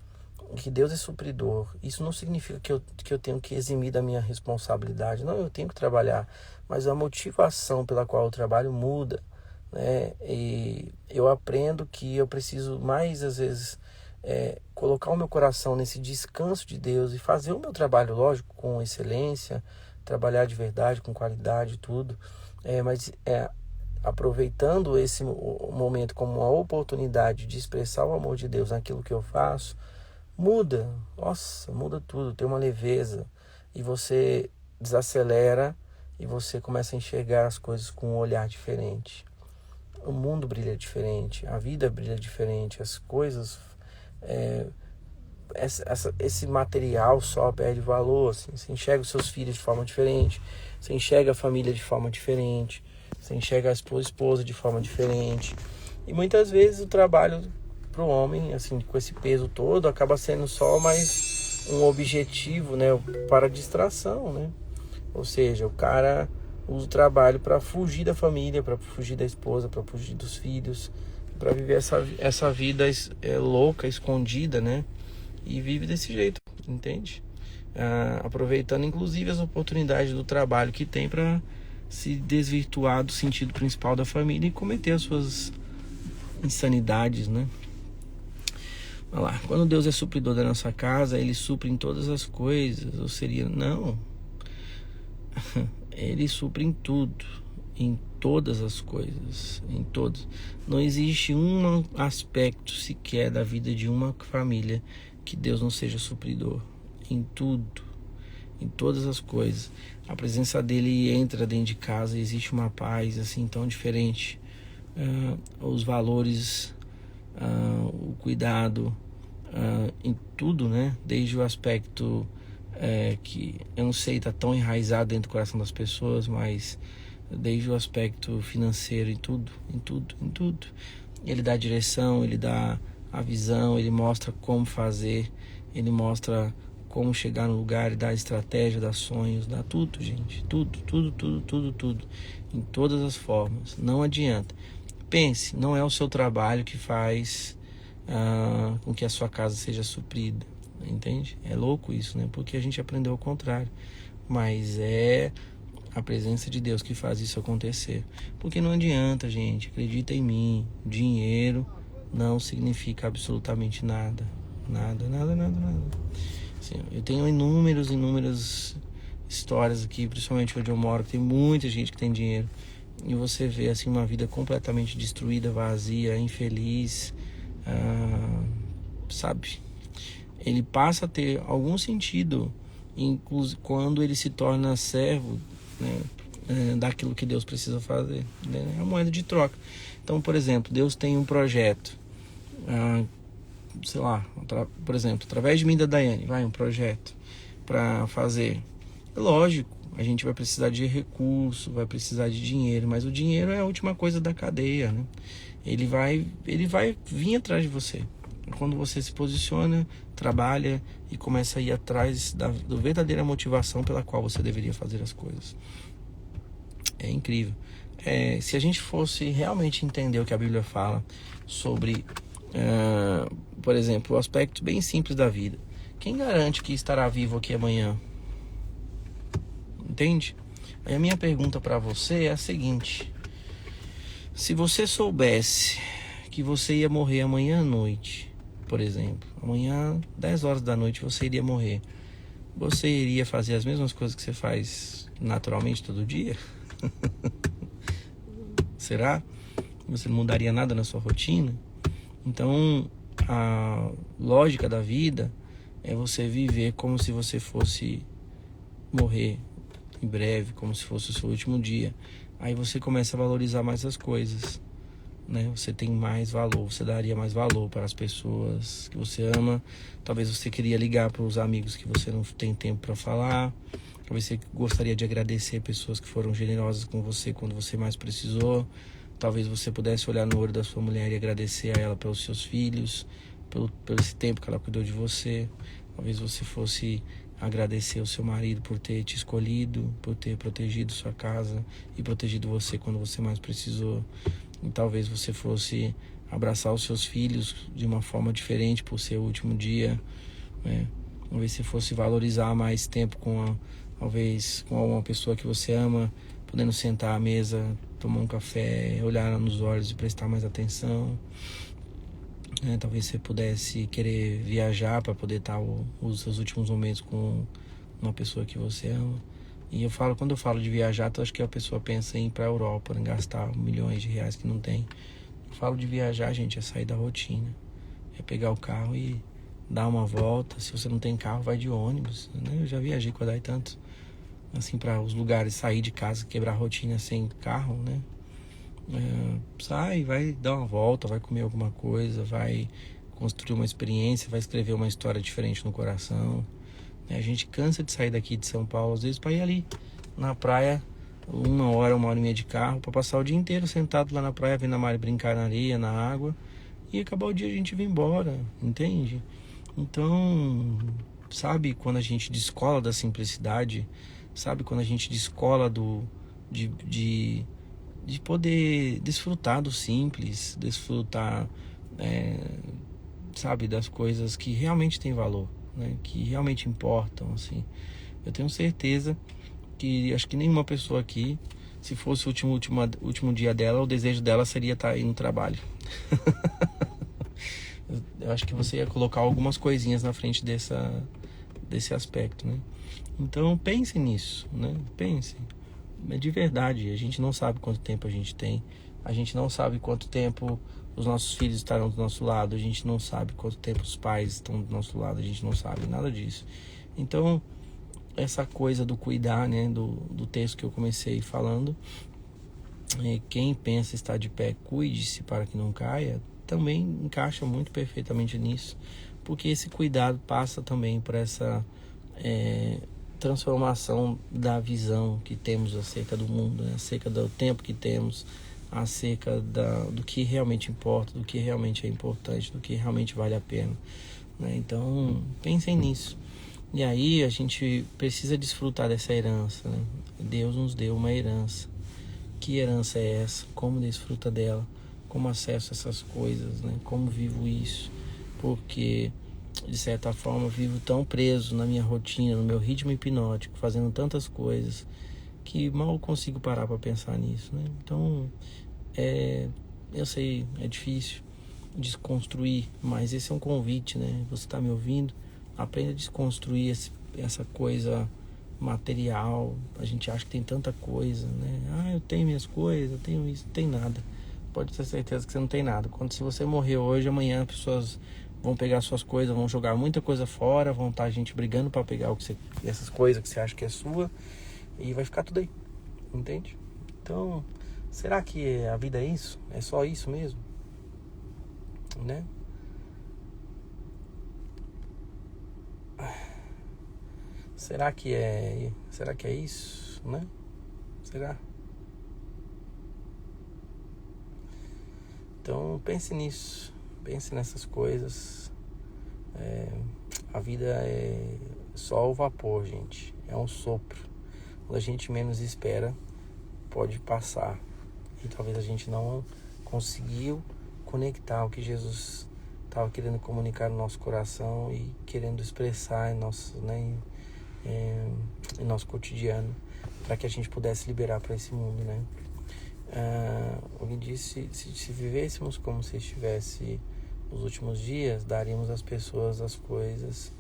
que Deus é supridor, isso não significa que eu tenho que eximir da minha responsabilidade. Não, eu tenho que trabalhar, mas a motivação pela qual eu trabalho muda, né? E eu aprendo que eu preciso mais, às vezes, colocar o meu coração nesse descanso de Deus e fazer o meu trabalho, lógico, com excelência, trabalhar de verdade, com qualidade, tudo, mas aproveitando esse momento como uma oportunidade de expressar o amor de Deus naquilo que eu faço, muda tudo, tem uma leveza, e você desacelera e você começa a enxergar as coisas com um olhar diferente. O mundo brilha diferente, a vida brilha diferente, as coisas, esse material só perde valor, assim. Você enxerga os seus filhos de forma diferente, você enxerga a família de forma diferente, você enxerga a esposa de forma diferente. E muitas vezes o trabalho para o homem, assim, com esse peso todo, acaba sendo só mais um objetivo, né, para distração, né? Ou seja, o cara usa o trabalho para fugir da família, para fugir da esposa, para fugir dos filhos, para viver essa vida louca, escondida, né? E vive desse jeito, entende? Aproveitando inclusive as oportunidades do trabalho que tem para se desvirtuar do sentido principal da família e cometer as suas insanidades, né? Olha lá, quando Deus é supridor da nossa casa, Ele supre em todas as coisas, ou seria, não, Ele supre em tudo, em todas as coisas, em todos. Não existe um aspecto sequer da vida de uma família que Deus não seja supridor, em tudo, em todas as coisas. A presença dele entra dentro de casa, existe uma paz assim tão diferente, os valores, o cuidado, em tudo, né? Desde o aspecto que eu não sei, está tão enraizado dentro do coração das pessoas, mas desde o aspecto financeiro, em tudo. Ele dá a direção, ele dá a visão, ele mostra como fazer, ele mostra como chegar no lugar, ele dá a estratégia, dá sonhos, dá tudo, gente, tudo, em todas as formas. Não adianta. Pense, não é o seu trabalho que faz com que a sua casa seja suprida, entende? É louco isso, né? Porque a gente aprendeu o contrário, mas é a presença de Deus que faz isso acontecer. Porque não adianta, gente, acredita em mim, dinheiro não significa absolutamente nada. Nada. Assim, eu tenho inúmeras histórias aqui, principalmente onde eu moro, que tem muita gente que tem dinheiro, e você vê assim uma vida completamente destruída, vazia, infeliz, sabe? Ele passa a ter algum sentido quando ele se torna servo, né, daquilo que Deus precisa fazer, né? É a moeda de troca. Então, por exemplo, Deus tem um projeto sei lá, por exemplo, através de mim, da Daiane, um projeto para fazer. É lógico, a gente vai precisar de recurso, vai precisar de dinheiro, mas o dinheiro é a última coisa da cadeia, né? Ele vai vir atrás de você. Quando você se posiciona, trabalha e começa a ir atrás da verdadeira motivação pela qual você deveria fazer as coisas. É incrível. Se a gente fosse realmente entender o que a Bíblia fala sobre, por exemplo, o aspecto bem simples da vida. Quem garante que estará vivo aqui amanhã? Entende? Aí a minha pergunta para você é a seguinte: se você soubesse que você ia morrer amanhã à noite, por exemplo, amanhã 10 horas da noite você iria morrer, você iria fazer as mesmas coisas que você faz naturalmente todo dia? Será? Você não mudaria nada na sua rotina? Então, a lógica da vida é você viver como se você fosse morrer em breve, como se fosse o seu último dia. Aí você começa a valorizar mais as coisas, né? Você tem mais valor, você daria mais valor para as pessoas que você ama. Talvez você queria ligar para os amigos que você não tem tempo para falar. Talvez você gostaria de agradecer pessoas que foram generosas com você quando você mais precisou. Talvez você pudesse olhar no olho da sua mulher e agradecer a ela pelos seus filhos, pelo esse tempo que ela cuidou de você. Talvez você fosse agradecer ao seu marido por ter te escolhido, por ter protegido sua casa e protegido você quando você mais precisou. E talvez você fosse abraçar os seus filhos de uma forma diferente por ser o último dia, né? Talvez você fosse valorizar mais tempo talvez com uma pessoa que você ama, podendo sentar à mesa, tomar um café, olhar nos olhos e prestar mais atenção. Talvez você pudesse querer viajar para poder estar os seus últimos momentos com uma pessoa que você ama. E quando eu falo de viajar, eu acho que a pessoa pensa em ir para a Europa, em gastar milhões de reais que não tem. Eu falo de viajar, gente, é sair da rotina. É pegar o carro e dar uma volta. Se você não tem carro, vai de ônibus, né? Eu já viajei com a Dai tanto, assim, para os lugares, sair de casa, quebrar a rotina sem carro, né? Sai, vai dar uma volta, vai comer alguma coisa, vai construir uma experiência, vai escrever uma história diferente no coração. A gente cansa de sair daqui de São Paulo, às vezes, para ir ali na praia, uma hora e meia de carro, para passar o dia inteiro sentado lá na praia, vendo a Mari brincar na areia, na água, e acabar o dia a gente vir embora, entende? Então, sabe quando a gente descola da simplicidade, sabe quando a gente descola de poder desfrutar do simples, desfrutar, sabe, das coisas que realmente têm valor, né? Que realmente importam, assim. Eu tenho certeza que acho que nenhuma pessoa aqui, se fosse o último dia dela, o desejo dela seria estar aí no trabalho. Eu acho que você ia colocar algumas coisinhas na frente desse aspecto, né? Então pense nisso, né? Pense. De verdade, a gente não sabe quanto tempo a gente tem, a gente não sabe quanto tempo os nossos filhos estarão do nosso lado, a gente não sabe quanto tempo os pais estão do nosso lado, a gente não sabe nada disso. Então, essa coisa do cuidar, né, do texto que eu comecei falando, quem pensa estar de pé, cuide-se para que não caia, também encaixa muito perfeitamente nisso, porque esse cuidado passa também por essa transformação da visão que temos acerca do mundo, né? Acerca do tempo que temos, acerca do que realmente importa, do que realmente é importante, do que realmente vale a pena, né? Então, pensem nisso. E aí a gente precisa desfrutar dessa herança, né? Deus nos deu uma herança. Que herança é essa? Como desfruta dela? Como acesso a essas coisas, né? Como vivo isso? Porque de certa forma, vivo tão preso na minha rotina, no meu ritmo hipnótico, fazendo tantas coisas, que mal consigo parar para pensar nisso, né? Então, eu sei, é difícil desconstruir, mas esse é um convite, né? Você está me ouvindo? Aprenda a desconstruir essa coisa material. A gente acha que tem tanta coisa, né? Eu tenho minhas coisas, eu tenho isso, não tem nada. Pode ter certeza que você não tem nada. Se você morrer hoje, amanhã as pessoas vão pegar suas coisas, vão jogar muita coisa fora, vão estar a gente brigando para pegar essas coisas que você acha que é sua, e vai ficar tudo aí, entende? Então, será que a vida é isso? É só isso mesmo? Né? Será que é isso, né? Será? Então pense nisso, pense nessas coisas. A vida é só o vapor, gente. É um sopro. Quando a gente menos espera, pode passar. E talvez a gente não conseguiu conectar o que Jesus estava querendo comunicar no nosso coração e querendo expressar em nosso, né, em nosso cotidiano, para que a gente pudesse liberar para esse mundo, né? Alguém disse, se vivêssemos como se estivesse nos últimos dias, daríamos às pessoas as coisas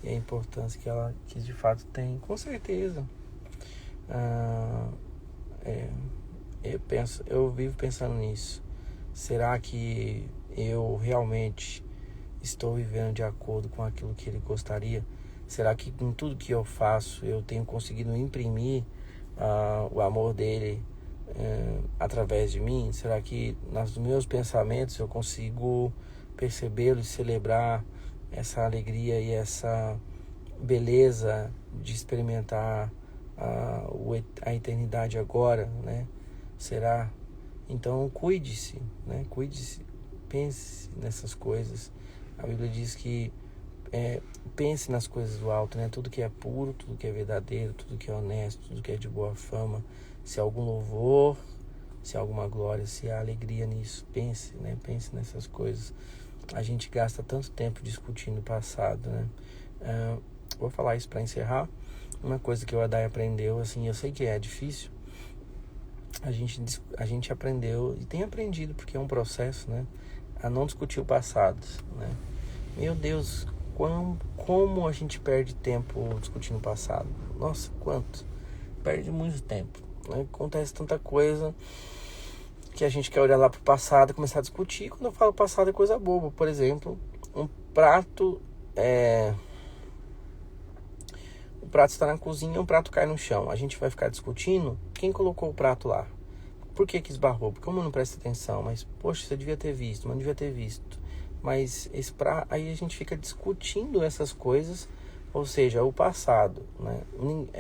e a importância que de fato tem, com certeza. Eu vivo pensando nisso. Será que eu realmente estou vivendo de acordo com aquilo que ele gostaria? Será que em tudo que eu faço eu tenho conseguido imprimir o amor dele através de mim? Será que nos meus pensamentos eu consigo percebê-lo e celebrar essa alegria e essa beleza de experimentar a eternidade agora, né? Será? Então cuide-se, né? Cuide-se, pense nessas coisas. A Bíblia diz que pense nas coisas do alto, né? Tudo que é puro, tudo que é verdadeiro, tudo que é honesto, tudo que é de boa fama, se há algum louvor, se há alguma glória, se há alegria nisso, pense, né? Pense nessas coisas. A gente gasta tanto tempo discutindo o passado, né? Vou falar isso para encerrar. Uma coisa que o Adai aprendeu, assim, eu sei que é difícil, a gente aprendeu e tem aprendido, porque é um processo, né? A não discutir o passado, né? Meu Deus, como a gente perde tempo discutindo o passado. Nossa, quanto? Perde muito tempo, né? Acontece tanta coisa que a gente quer olhar lá pro passado e começar a discutir. Quando eu falo passado é coisa boba. Por exemplo, o prato está na cozinha, um prato cai no chão. A gente vai ficar discutindo quem colocou o prato lá. Por que esbarrou? Porque como não presta atenção? Mas, poxa, você devia ter visto, mas não devia ter visto. Mas aí a gente fica discutindo essas coisas, ou seja, o passado, né?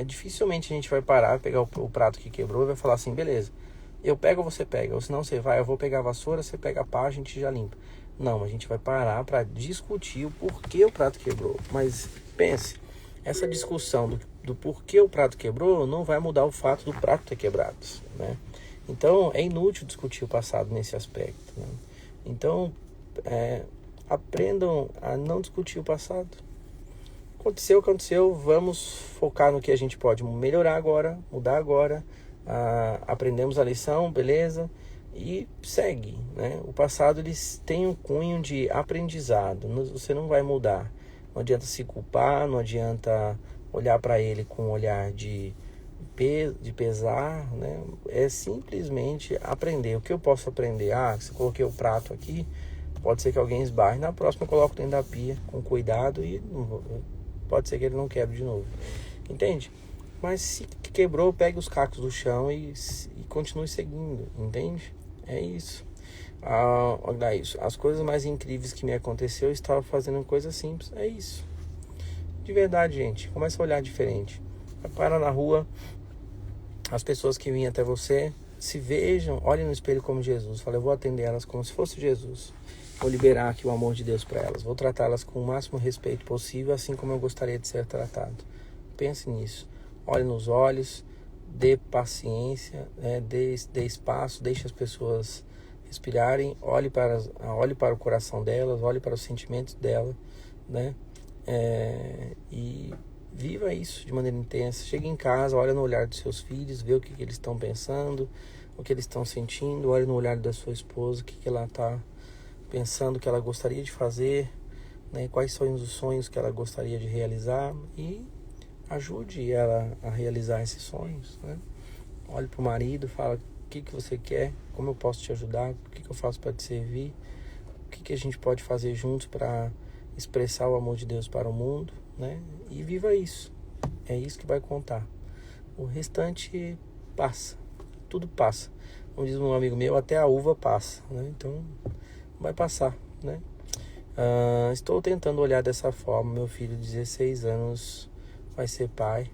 Dificilmente a gente vai parar, pegar o prato que quebrou e vai falar assim, beleza, eu pego ou você pega? Ou senão você vai, eu vou pegar a vassoura, você pega a pá, a gente já limpa. Não, a gente vai parar para discutir o porquê o prato quebrou. Mas pense, essa discussão do porquê o prato quebrou não vai mudar o fato do prato ter quebrado, né? Então é inútil discutir o passado nesse aspecto, né? Então aprendam a não discutir o passado. Aconteceu o que aconteceu, vamos focar no que a gente pode melhorar agora, mudar agora. Aprendemos a lição, beleza, e segue, né? O passado eles tem um cunho de aprendizado, você não vai mudar. Não adianta se culpar, não adianta olhar para ele com um olhar de pesar, né? É simplesmente aprender. O que eu posso aprender? Se eu coloquei o prato aqui, pode ser que alguém esbarre. Na próxima eu coloco dentro da pia com cuidado e pode ser que ele não quebre de novo. Entende? Mas se quebrou, pegue os cacos do chão e continue seguindo. Entende? É isso. Olha isso. As coisas mais incríveis que me aconteceu, eu estava fazendo coisas simples. É isso. De verdade, gente. Começa a olhar diferente. Para na rua, as pessoas que vêm até você, se vejam, olhem no espelho como Jesus. Fala, eu vou atender elas como se fosse Jesus. Vou liberar aqui o amor de Deus para elas. Vou tratá-las com o máximo respeito possível, assim como eu gostaria de ser tratado. Pense nisso. Olhe nos olhos, dê paciência, dê espaço, deixe as pessoas respirarem, olhe para o coração delas, olhe para os sentimentos dela, né? E viva isso de maneira intensa. Chega em casa, olha no olhar dos seus filhos, vê o que eles estão pensando, o que eles estão sentindo, olha no olhar da sua esposa, o que ela está pensando, o que ela gostaria de fazer, né? Quais são os sonhos que ela gostaria de realizar e ajude ela a realizar esses sonhos, né? Olhe para o marido, fala, o que você quer, como eu posso te ajudar, o que eu faço para te servir, o que a gente pode fazer juntos para expressar o amor de Deus para o mundo, né? E viva isso. É isso que vai contar. O restante passa. Tudo passa. Como diz um amigo meu, até a uva passa, né? Então, vai passar, né? Estou tentando olhar dessa forma. Meu filho de 16 anos vai ser pai.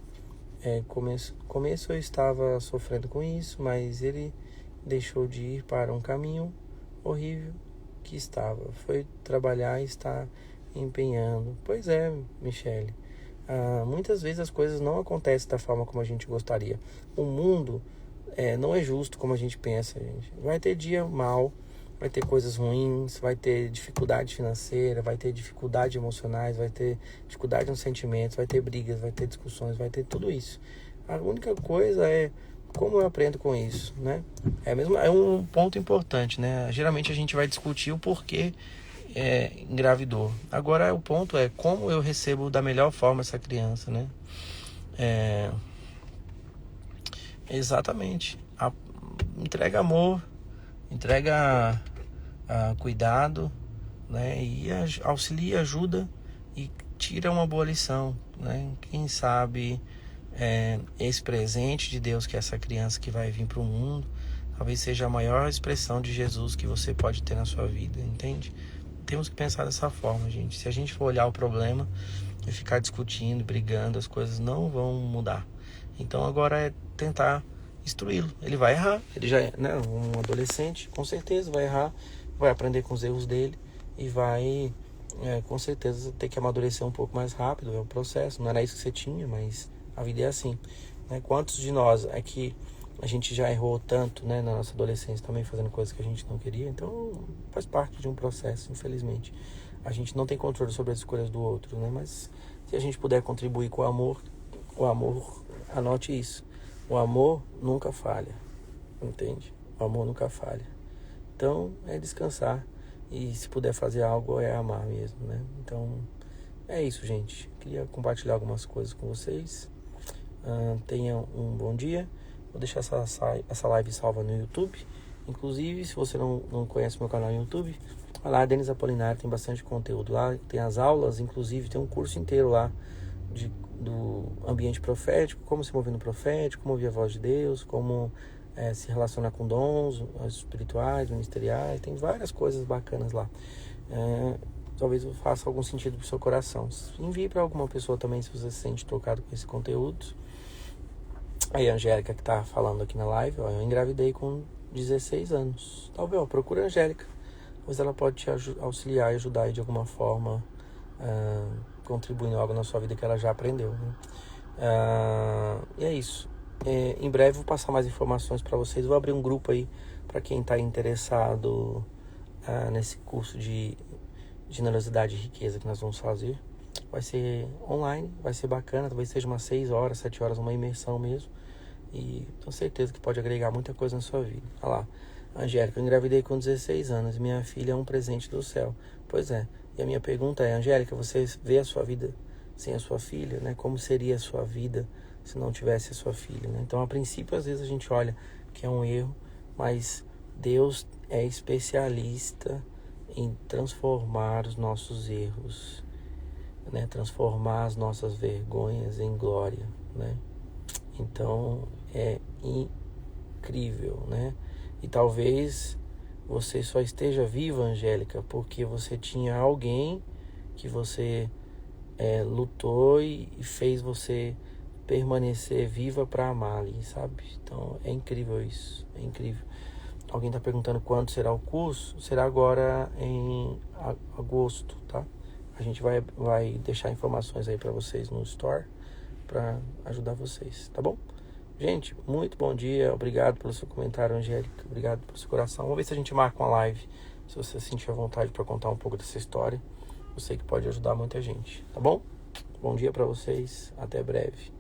Começo eu estava sofrendo com isso, mas ele deixou de ir para um caminho horrível que estava. Foi trabalhar e está empenhando. Pois é, Michele. Muitas vezes as coisas não acontecem da forma como a gente gostaria. O mundo não é justo como a gente pensa, gente. Vai ter dia mal, vai ter coisas ruins, vai ter dificuldade financeira, vai ter dificuldades emocionais, vai ter dificuldade nos sentimentos, vai ter brigas, vai ter discussões, vai ter tudo isso. A única coisa é como eu aprendo com isso, né? É um ponto importante, né? Geralmente a gente vai discutir o porquê engravidou. Agora o ponto é como eu recebo da melhor forma essa criança, né? Exatamente. Entrega amor, entrega cuidado, né? E auxilia, ajuda e tira uma boa lição, né? Quem sabe esse presente de Deus, que é essa criança que vai vir para o mundo, talvez seja a maior expressão de Jesus que você pode ter na sua vida, entende? Temos que pensar dessa forma, gente. Se a gente for olhar o problema e ficar discutindo, brigando, as coisas não vão mudar. Então agora é tentar instruí-lo. Ele vai errar, ele já é, né, um adolescente, com certeza vai errar, vai aprender com os erros dele e vai, com certeza, ter que amadurecer um pouco mais rápido. É um processo, não era isso que você tinha, mas a vida é assim, né? Quantos de nós é que a gente já errou tanto, né, na nossa adolescência também, fazendo coisas que a gente não queria? Então faz parte de um processo, infelizmente. A gente não tem controle sobre as escolhas do outro, né? Mas se a gente puder contribuir com o amor, anote isso, o amor nunca falha, entende? O amor nunca falha. Então é descansar, e se puder fazer algo é amar mesmo, né? Então é isso, gente. Queria compartilhar algumas coisas com vocês. Tenham um bom dia. Vou deixar essa live salva no YouTube. Inclusive, se você não conhece meu canal no YouTube, vai lá, Denis Apolinário, tem bastante conteúdo lá. Tem as aulas, inclusive tem um curso inteiro lá do ambiente profético, como se mover no profético, como ouvir a voz de Deus, como se relacionar com dons espirituais, ministeriais. Tem várias coisas bacanas lá. Talvez faça algum sentido para o seu coração. Envie para alguma pessoa também, se você se sente tocado com esse conteúdo. Aí a Angélica, que tá falando aqui na live, eu engravidei com 16 anos. Talvez, procura a Angélica, pois ela pode te auxiliar e ajudar aí de alguma forma, contribuindo algo na sua vida que ela já aprendeu, né? E é isso. Em breve vou passar mais informações para vocês. Vou abrir um grupo aí para quem está interessado nesse curso de generosidade e riqueza que nós vamos fazer. Vai ser online, vai ser bacana, talvez seja umas 6 horas, 7 horas, uma imersão mesmo. E tenho certeza que pode agregar muita coisa na sua vida. Olha lá, Angélica, eu engravidei com 16 anos, minha filha é um presente do céu. Pois é, e a minha pergunta é, Angélica, você vê a sua vida sem a sua filha, né? Como seria a sua vida se não tivesse a sua filha, né? Então, a princípio, às vezes a gente olha que é um erro, mas Deus é especialista em transformar os nossos erros, né? Transformar as nossas vergonhas em glória, né? Então é incrível, né? E talvez você só esteja viva, Angélica, porque você tinha alguém que você lutou e fez você permanecer viva para amar ali, sabe? Então é incrível isso, é incrível. Alguém está perguntando quando será o curso? Será agora em agosto, tá? A gente vai deixar informações aí para vocês no Store para ajudar vocês, tá bom? Gente, muito bom dia. Obrigado pelo seu comentário, Angélica. Obrigado pelo seu coração. Vamos ver se a gente marca uma live, se você sentir a vontade para contar um pouco dessa história. Eu sei que pode ajudar muita gente, tá bom? Bom dia para vocês. Até breve.